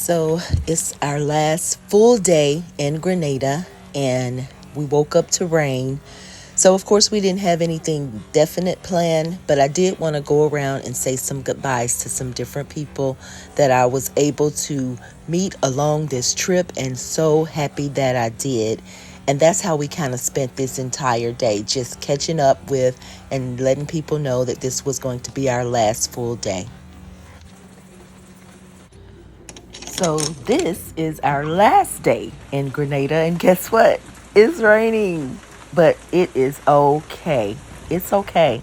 So it's our last full day in Grenada, and we woke up to rain. So, of course, we didn't have anything definite planned, but I did want to go around and say some goodbyes to some different people that I was able to meet along this trip, and so happy that I did. And that's how we kind of spent this entire day, just catching up with and letting people know that this was going to be our last full day. So this is our last day in Grenada, and guess what? It's raining, but it is okay. It's okay.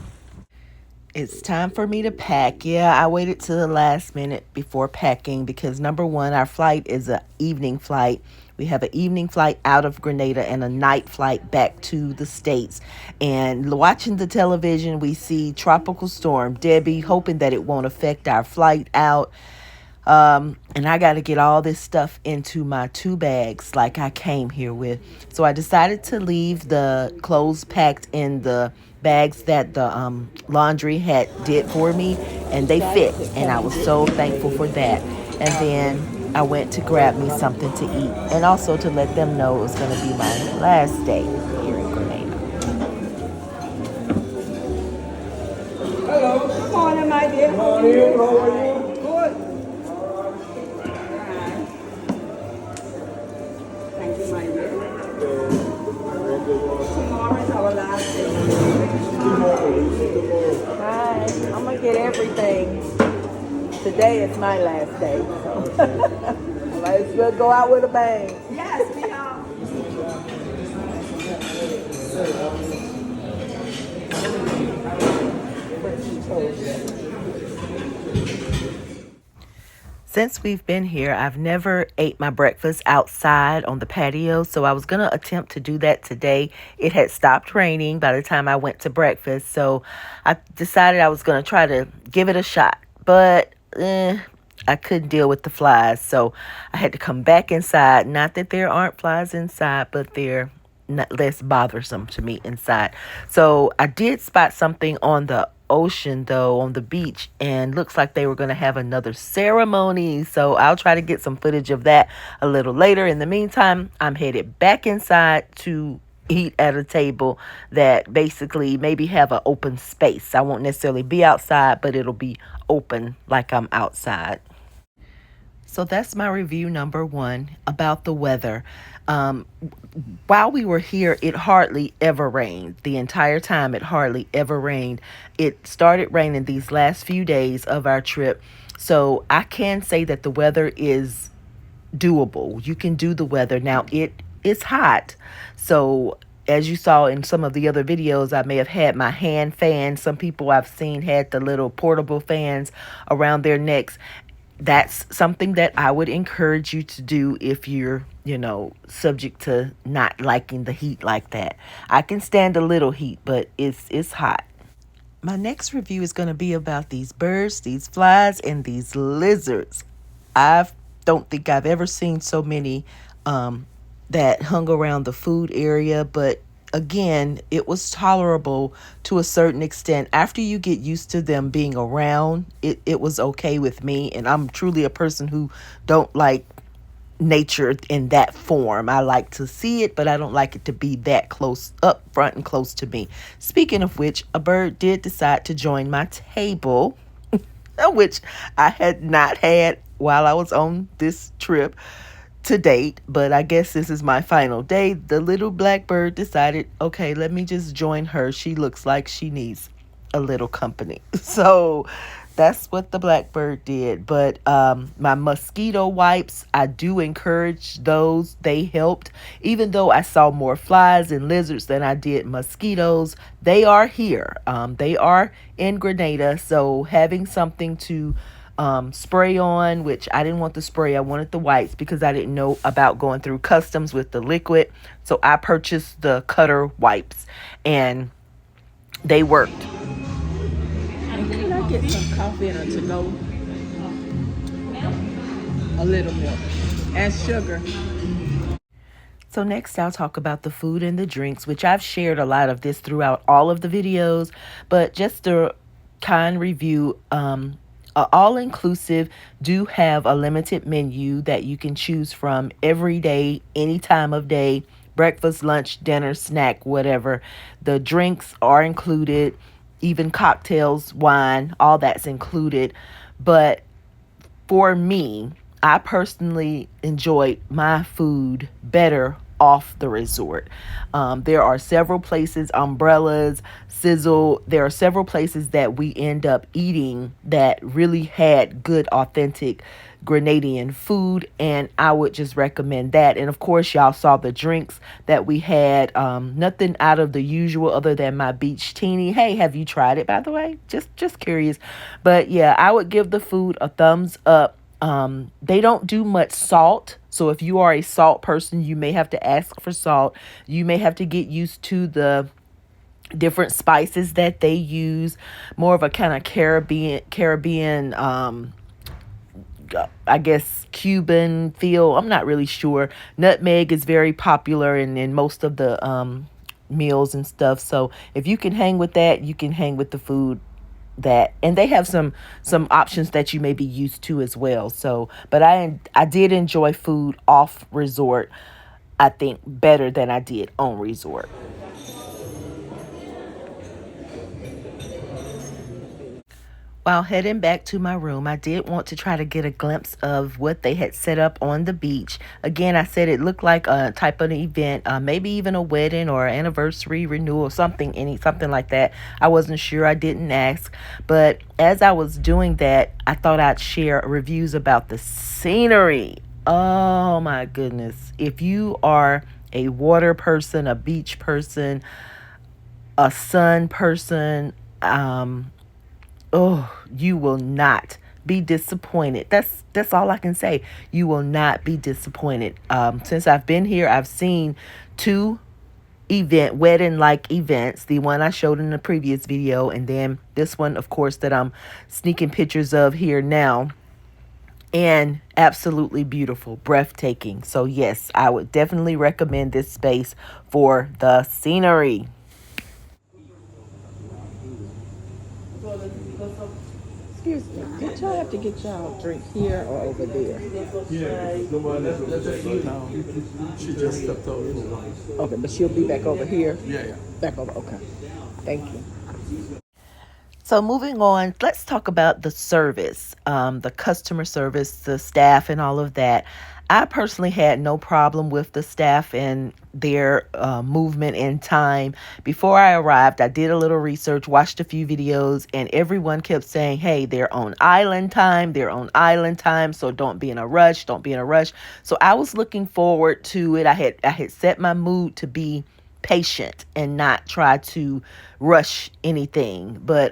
It's time for me to pack. Yeah, I waited to the last minute before packing because number one, our flight is an evening flight. We have an evening flight out of Grenada and a night flight back to the States. And watching the television, we see Tropical Storm Debbie, hoping that it won't affect our flight out. And I got to get all this stuff into my 2 bags like I came here with. So I decided to leave the clothes packed in the bags that the laundry had did for me, and they fit. And I was so thankful for that. And then I went to grab me something to eat and also to let them know it was going to be my last day here in Grenada. Hello. Good morning, my dear. How are you? How are you? Good. Thank you, my dear. Tomorrow is our last day. Hi. I'm going to get everything. Today is my last day. So I might as well go out with a bang. Yes, we are. Since we've been here, I've never ate my breakfast outside on the patio, so I was going to attempt to do that today. It had stopped raining by the time I went to breakfast, so I decided I was going to try to give it a shot. But I couldn't deal with the flies, so I had to come back inside. Not that there aren't flies inside, but they're not less bothersome to me inside. So I did spot something on the ocean, though, on the beach, and looks like they were going to have another ceremony. So I'll try to get some footage of that a little later. In the meantime, I'm headed back inside to eat at a table that basically maybe have an open space. I won't necessarily be outside, but it'll be open like I'm outside. So that's my review number one about the weather. Um, while we were here, it hardly ever rained. The entire time, it hardly ever rained. It started raining these last few days of our trip. So I can say that the weather is doable. You can do the weather. Now, it is hot. So as you saw in some of the other videos, I may have had my hand fan. Some people I've seen had the little portable fans around their necks. That's something that I would encourage you to do if you're, subject to not liking the heat like that. I can stand a little heat, but it's hot. My next review is going to be about these birds, these flies, and these lizards. I don't think I've ever seen so many that hung around the food area, but again, it was tolerable to a certain extent. After you get used to them being around, it was okay with me. And I'm truly a person who don't like nature in that form. I like to see it, but I don't like it to be that close up front and close to me. Speaking of which, a bird did decide to join my table, which I had not had while I was on this trip to date, but I guess this is my final day. The little blackbird decided, okay, let me just join her. She looks like she needs a little company. So that's what the blackbird did. But my mosquito wipes, I do encourage those. They helped. Even though I saw more flies and lizards than I did mosquitoes, they are here. They are in Grenada. So having something to spray on, which I didn't want the spray, I wanted the wipes because I didn't know about going through customs with the liquid. So I purchased the cutter wipes and they worked. And can I get some coffee and a to-go? A little milk. And sugar. So next I'll talk about the food and the drinks, which I've shared a lot of this throughout all of the videos, but just a kind review all-inclusive do have a limited menu that you can choose from every day, any time of day, breakfast, lunch, dinner, snack, whatever. The drinks are included, even cocktails, wine, all that's included. But for me, I personally enjoyed my food better off the resort. There are several places, Umbrellas, Sizzle, there are several places that we end up eating that really had good, authentic Grenadian food, and I would just recommend that. And of course, y'all saw the drinks that we had. Nothing out of the usual other than my beach teeny. Hey, have you tried it, by the way? Just curious. But yeah, I would give the food a thumbs up. They don't do much salt. So if you are a salt person, you may have to ask for salt. You may have to get used to the different spices that they use. More of a kind of Caribbean I guess Cuban feel. I'm not really sure. Nutmeg is very popular in most of the meals and stuff. So if you can hang with that, you can hang with the food that, and they have some options that you may be used to as well. So but I did enjoy food off resort, I think, better than I did on resort. While heading back to my room, I did want to try to get a glimpse of what they had set up on the beach. Again, I said it looked like a type of event, maybe even a wedding or anniversary renewal, something like that. I wasn't sure. I didn't ask. But as I was doing that, I thought I'd share reviews about the scenery. Oh my goodness. If you are a water person, a beach person, a sun person, oh, you will not be disappointed. That's all I can say. You will not be disappointed. Since I've been here, I've seen two wedding like events. The one I showed in the previous video, and then this one, of course, that I'm sneaking pictures of here now. And absolutely beautiful, breathtaking. So yes, I would definitely recommend this space for the scenery. Excuse me, did y'all have to get y'all drink here or over there? Yeah, that's a few now. She just stepped out for a while. Okay, but she'll be back over here? Yeah, yeah. Back over, okay. Thank you. So moving on, let's talk about the service, the customer service, the staff, and all of that. I personally had no problem with the staff and their movement and time. Before I arrived, I did a little research, watched a few videos, and everyone kept saying, hey, they're on island time, so don't be in a rush, don't be in a rush. So I was looking forward to it. I had set my mood to be patient and not try to rush anything. But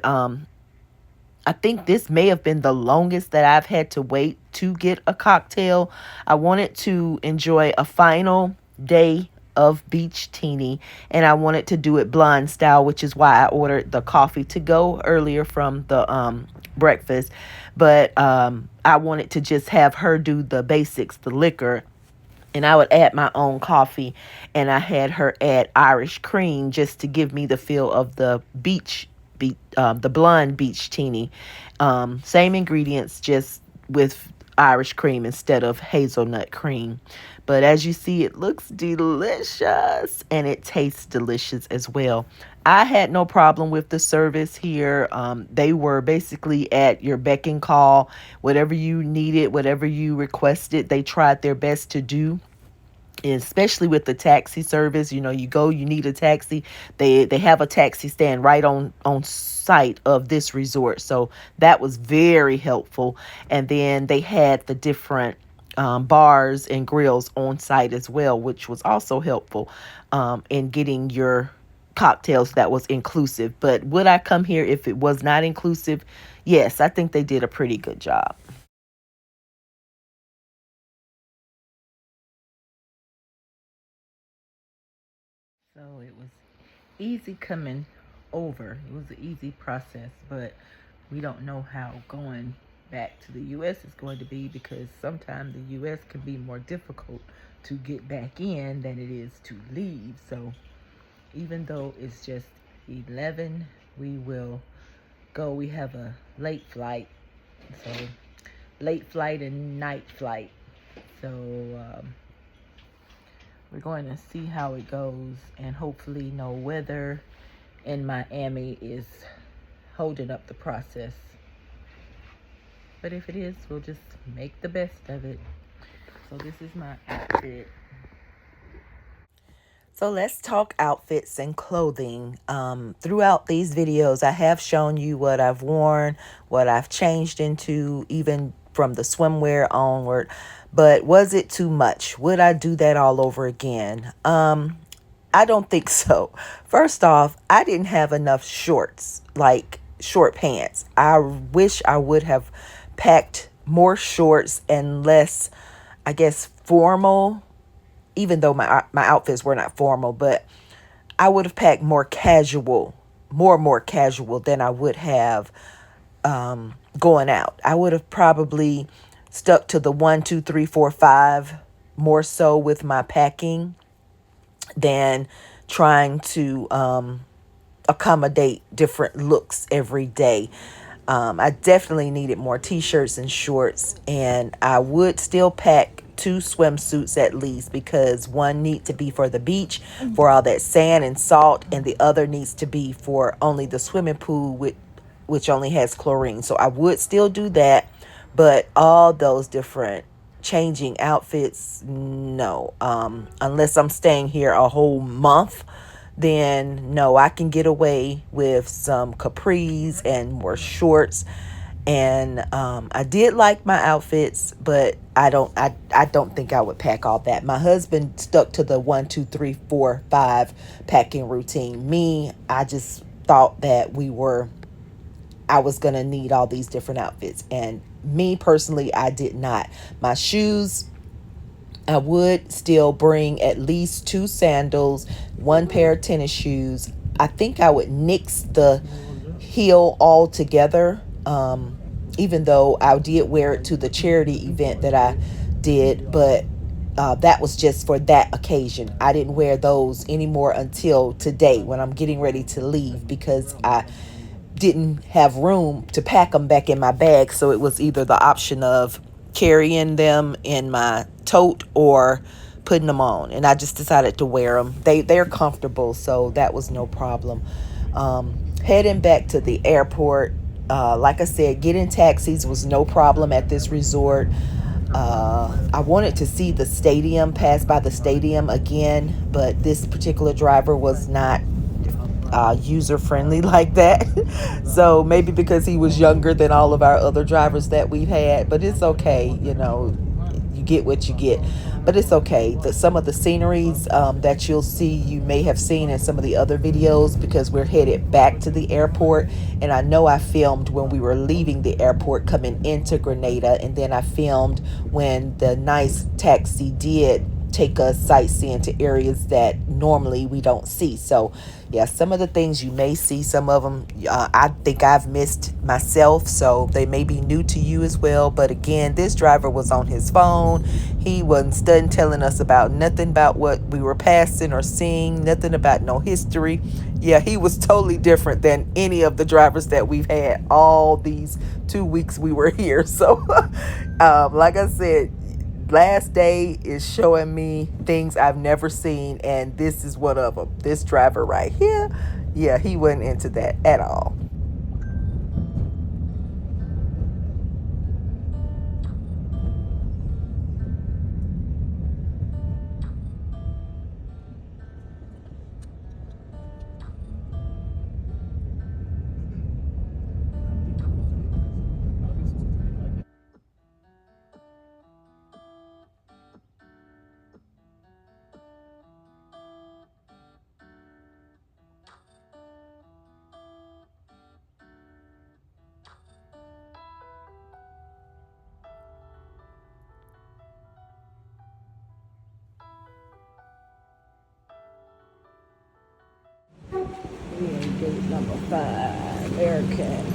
I think this may have been the longest that I've had to wait to get a cocktail. I wanted to enjoy a final day of beach teeny, and I wanted to do it blonde style, which is why I ordered the coffee to go earlier from the breakfast. But I wanted to just have her do the basics, the liquor, and I would add my own coffee, and I had her add Irish cream just to give me the feel of the the blonde beach teeny. Same ingredients, just with Irish cream instead of hazelnut cream. But as you see, it looks delicious and it tastes delicious as well. I had no problem with the service here. They were basically at your beck and call. Whatever you needed, whatever you requested, they tried their best to do, especially with the taxi service. You know, you go, you need a taxi, they have a taxi stand right on site of this resort, so that was very helpful. And then they had the different bars and grills on site as well, which was also helpful in getting your cocktails that was inclusive. But would I come here if it was not inclusive? Yes, I think they did a pretty good job. So it was easy coming over. It was an easy process, but we don't know how going back to the U.S. is going to be, because sometimes the U.S. can be more difficult to get back in than it is to leave. So even though it's just 11, we will go. We have a late flight So late flight and night flight. So we're going to see how it goes, and hopefully no weather in Miami is holding up the process. But if it is, we'll just make the best of it. So this is my outfit. So let's talk outfits and clothing. Throughout these videos, I have shown you what I've worn, what I've changed into, even from the swimwear onward. But was it too much? Would I do that all over again? I don't think so. First off, I didn't have enough shorts, like short pants. I wish I would have packed more shorts and less, I guess, formal, even though my outfits were not formal, but I would have packed more casual, more casual than I would have going out. I would have probably stuck to the 1, 2, 3, 4, 5 more so with my packing than trying to accommodate different looks every day. I definitely needed more t-shirts and shorts, and I would still pack 2 swimsuits at least, because one needs to be for the beach for all that sand and salt, and the other needs to be for only the swimming pool, which only has chlorine. So I would still do that, but all those different changing outfits, no. Unless I'm staying here a whole month, then no, I can get away with some capris and more shorts. And I did like my outfits, but I don't think I would pack all that. My husband stuck to the 1, 2, 3, 4, 5 packing routine. Me, I just thought that I was gonna need all these different outfits, and me personally, I did not. My shoes, I would still bring at least 2 sandals, 1 pair of tennis shoes. I think I would nix the heel all together, even though I did wear it to the charity event that I did, but that was just for that occasion. I didn't wear those anymore until today when I'm getting ready to leave, because I didn't have room to pack them back in my bag. So it was either the option of carrying them in my tote or putting them on. And I just decided to wear them. They're comfortable, so that was no problem. Heading back to the airport, like I said, getting taxis was no problem at this resort. I wanted to see the stadium, pass by the stadium again, but this particular driver was not user friendly like that. So maybe because he was younger than all of our other drivers that we've had, but it's okay. You get what you get, but it's okay. Some of the sceneries that you'll see, you may have seen in some of the other videos, because we're headed back to the airport. And I know I filmed when we were leaving the airport coming into Grenada, and then I filmed when the nice taxi did take us sightseeing to areas that normally we don't see. So yeah, some of the things you may see, some of them I think I've missed myself, so they may be new to you as well. But again, this driver was on his phone. He wasn't studying, telling us about nothing about what we were passing or seeing, nothing about no history. Yeah, he was totally different than any of the drivers that we've had all these 2 weeks we were here. So like I said, last day is showing me things I've never seen, and this is one of them. This driver right here, yeah, he wasn't into that at all. We in gate number 5, American.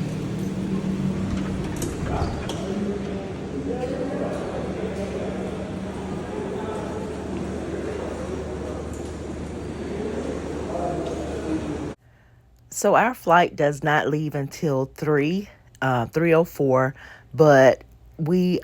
So our flight does not leave until 3. 3:04, but we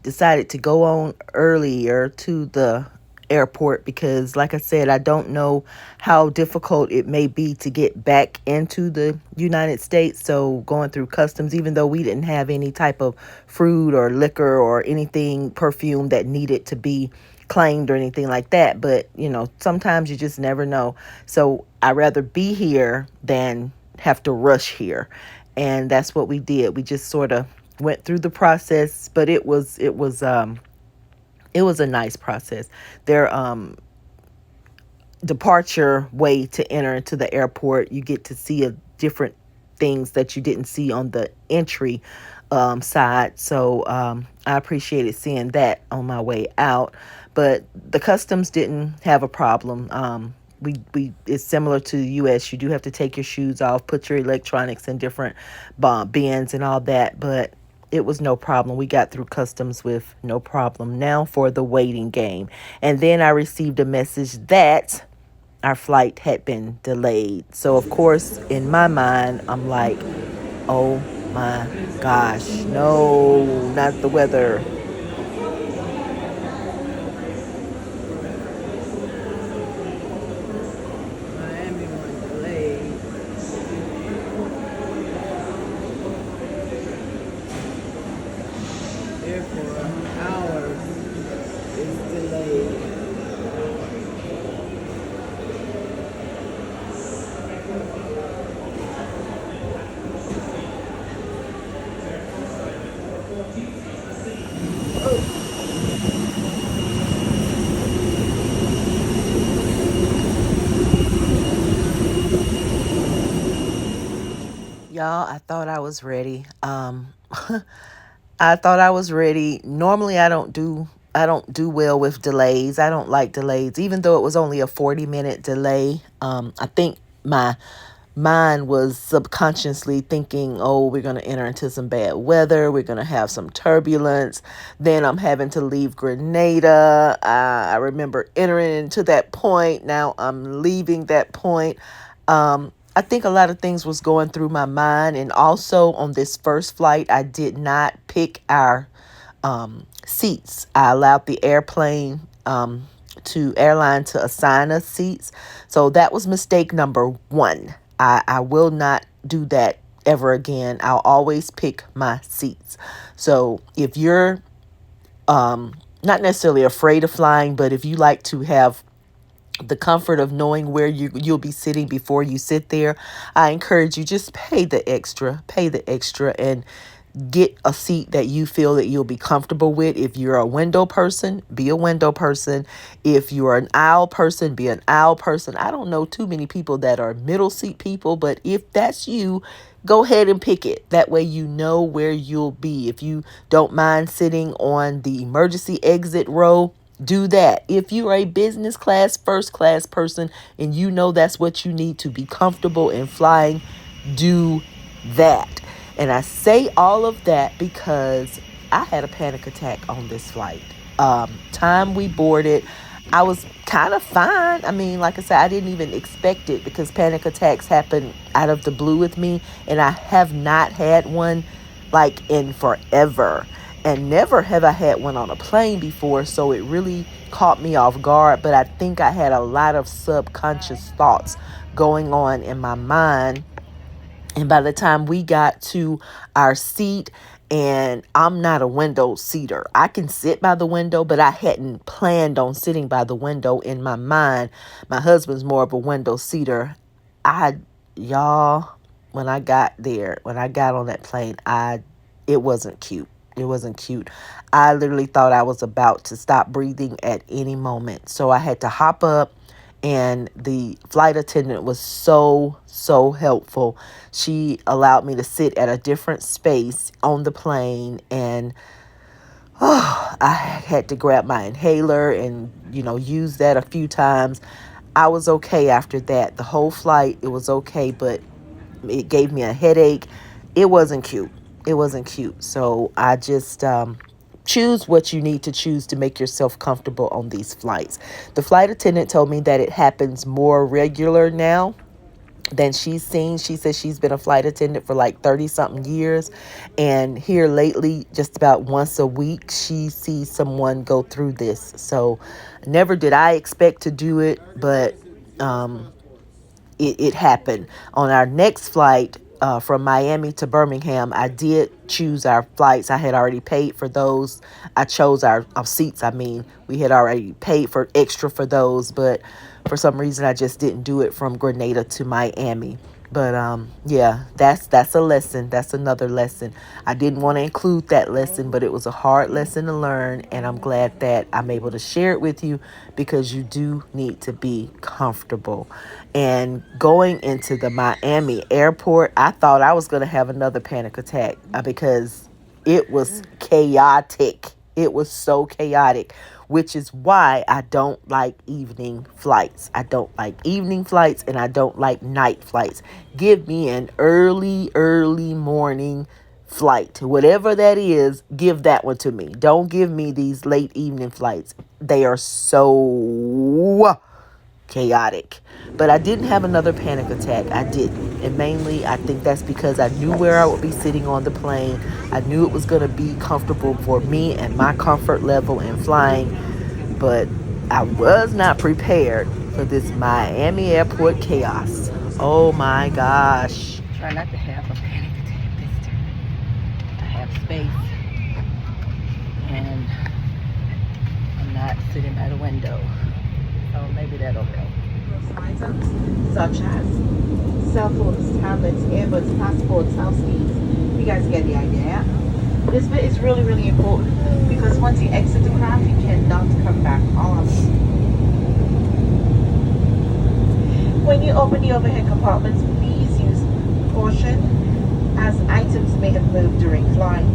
decided to go on earlier to the airport because, like I said, I don't know how difficult it may be to get back into the United States. So, going through customs, even though we didn't have any type of fruit or liquor or anything, perfume that needed to be claimed or anything like that. But, sometimes you just never know. So, I'd rather be here than have to rush here. And that's what we did. We just sort of went through the process, but it was a nice process. Their departure way to enter into the airport, you get to see a different things that you didn't see on the entry side. So I appreciated seeing that on my way out. But the customs didn't have a problem. We it's similar to the U.S. You do have to take your shoes off, put your electronics in different bins and all that, but it was no problem. We got through customs with no problem. Now for the waiting game. And then I received a message that our flight had been delayed. So, of course, in my mind, I'm like, oh my gosh, no, not the weather. Miami one delayed. Therefore, ours is delayed. Y'all, I thought I was ready. I thought I was ready. Normally I don't do well with delays. I don't like delays, even though it was only a 40-minute delay. I think my mind was subconsciously thinking, oh, we're going to enter into some bad weather. We're going to have some turbulence. Then I'm having to leave Grenada. I remember entering into that point. Now I'm leaving that point. I think a lot of things was going through my mind. And also on this first flight, I did not pick our seats. I allowed the airline to assign us seats. So that was mistake number one. I will not do that ever again. I'll always pick my seats. So if you're not necessarily afraid of flying, but if you like to have the comfort of knowing where you'll be sitting before you sit there, I encourage you, just pay the extra and get a seat that you feel that you'll be comfortable with. If you're a window person, be a window person. If you're an aisle person, be an aisle person. I don't know too many people that are middle seat people, but if that's you, go ahead and pick it. That way you know where you'll be. If you don't mind sitting on the emergency exit row, do that. If you're a business class, first class person, and you know that's what you need to be comfortable in flying, do that. And I say all of that because I had a panic attack on this flight. Time we boarded, I was kind of fine. I mean, like I said, I didn't even expect it because panic attacks happen out of the blue with me, and I have not had one like in forever. And never have I had one on a plane before, so it really caught me off guard. But I think I had a lot of subconscious thoughts going on in my mind. And by the time we got to our seat, and I'm not a window seater, I can sit by the window, but I hadn't planned on sitting by the window in my mind. My husband's more of a window seater. I, y'all, when I got on that plane, it wasn't cute. It wasn't cute. I literally thought I was about to stop breathing at any moment. So I had to hop up, and the flight attendant was so helpful. She allowed me to sit at a different space on the plane, and I had to grab my inhaler and, use that a few times. I was okay after that. The whole flight, it was okay, but it gave me a headache. It wasn't cute. It wasn't cute. So I just choose what you need to choose to make yourself comfortable on these flights. The flight attendant told me that it happens more regular now. than she's seen. She says she's been a flight attendant for like 30 something years. And here lately, just about once a week, she sees someone go through this. So never did I expect to do it, but it happened. On our next flight from Miami to Birmingham, I did choose our flights. I had already paid for those. I chose our seats. I mean, we had already paid for extra for those, but for some reason, I just didn't do it from Grenada to Miami. But yeah, that's a lesson. That's another lesson. I didn't want to include that lesson, but it was a hard lesson to learn, and I'm glad that I'm able to share it with you because you do need to be comfortable. And going into the Miami airport, I thought I was going to have another panic attack because it was chaotic. It was so chaotic, which is why I don't like evening flights. I don't like evening flights and I don't like night flights. Give me an early morning flight. Whatever that is, give that one to me. Don't give me these late evening flights. They are so chaotic. But I didn't have another panic attack. I didn't. And mainly, I think that's because I knew where I would be sitting on the plane. I knew it was going to be comfortable for me and my comfort level in flying. But I was not prepared for this Miami airport chaos. Oh my gosh. Try not to have a panic attack this time. I have space and I'm not sitting by the window. So maybe that'll help. Items such as cell phones, tablets, earbuds, passports, house keys. You guys get the idea. This bit is really, really important because once you exit the craft, you cannot come back on. When you open the overhead compartments, please use caution as items may have moved during flight.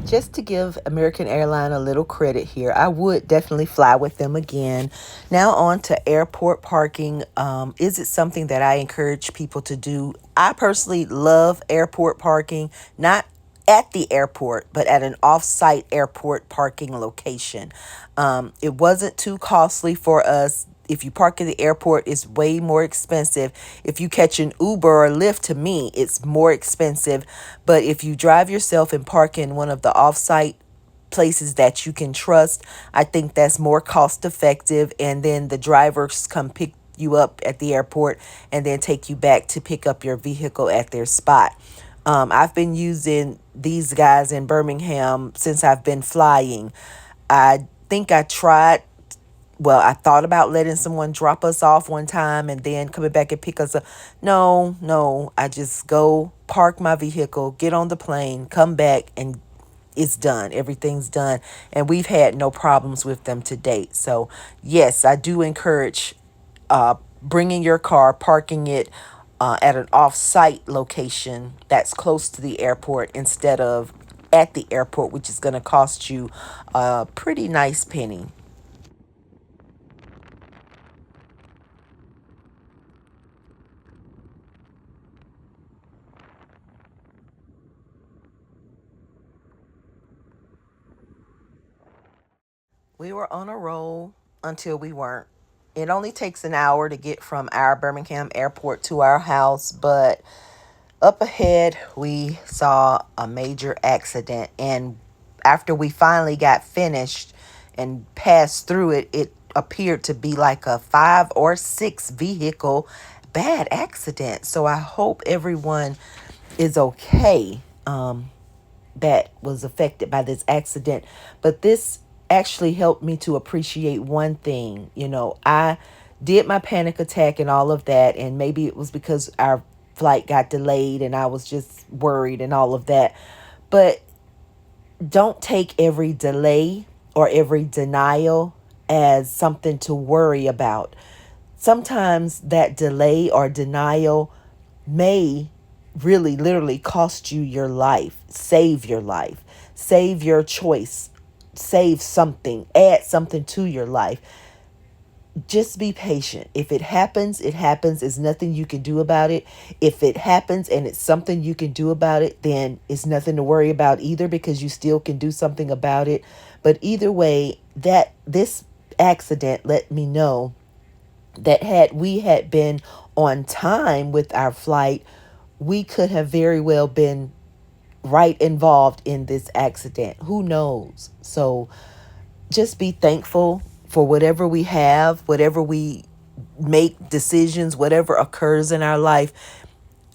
Just to give American Airlines a little credit here, I would definitely fly with them again. Now on to airport parking. Is it something that I encourage people to do? I personally love airport parking, not at the airport, but at an off-site airport parking location. It wasn't too costly for us. If you park at the airport, it's way more expensive. If you catch an Uber or Lyft, to me, it's more expensive. But if you drive yourself and park in one of the off-site places that you can trust, I think that's more cost effective. And then the drivers come pick you up at the airport and then take you back to pick up your vehicle at their spot. I've been using these guys in Birmingham since I've been flying. I think I thought about letting someone drop us off one time and then coming back and pick us up. No, I just go park my vehicle, get on the plane, come back, and it's done. Everything's done. And we've had no problems with them to date. So, yes, I do encourage bringing your car, parking it at an off-site location that's close to the airport instead of at the airport, which is going to cost you a pretty nice penny. We were on a roll until we weren't. It only takes an hour to get from our Birmingham airport to our house, but up ahead, we saw a major accident. And after we finally got finished and passed through it, it appeared to be like a 5 or 6 vehicle bad accident. So I hope everyone is okay. That was affected by this accident. But this actually helped me to appreciate one thing. I did my panic attack and all of that. And maybe it was because our flight got delayed and I was just worried and all of that. But don't take every delay or every denial as something to worry about. Sometimes that delay or denial may really literally cost you your life, save your choice, save something, add something to your life. Just be patient. If it happens, it happens. There's nothing you can do about it. If it happens and it's something you can do about it, then it's nothing to worry about either because you still can do something about it. But either way, that this accident let me know that had we had been on time with our flight, we could have very well been right involved in this accident. Who knows? So just be thankful for whatever we have, whatever we make decisions, whatever occurs in our life.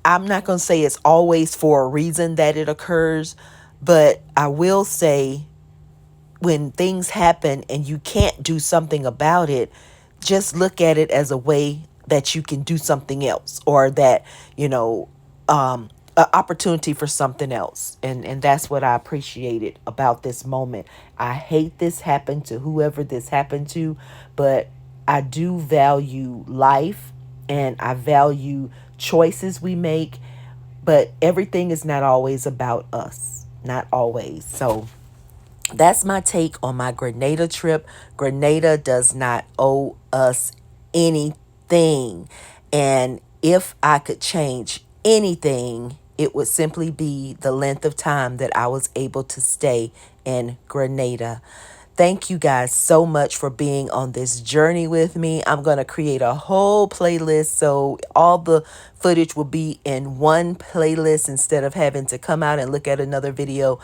I'm not going to say it's always for a reason that it occurs, but I will say when things happen and you can't do something about it, just look at it as a way that you can do something else, or that, you know, an opportunity for something else. And that's what I appreciated about this moment. I hate this happened to whoever this happened to, but I do value life and I value choices we make, but everything is not always about us. Not always. So that's my take on my Grenada trip. Grenada does not owe us anything. And if I could change anything, it would simply be the length of time that I was able to stay in Grenada. Thank you guys so much for being on this journey with me. I'm going to create a whole playlist so all the footage will be in one playlist instead of having to come out and look at another video.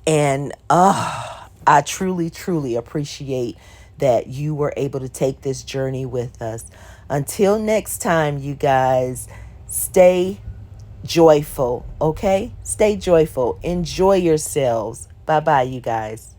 And I truly, truly appreciate that you were able to take this journey with us. Until next time, you guys, stay joyful, okay? Stay joyful. Enjoy yourselves. Bye bye, you guys.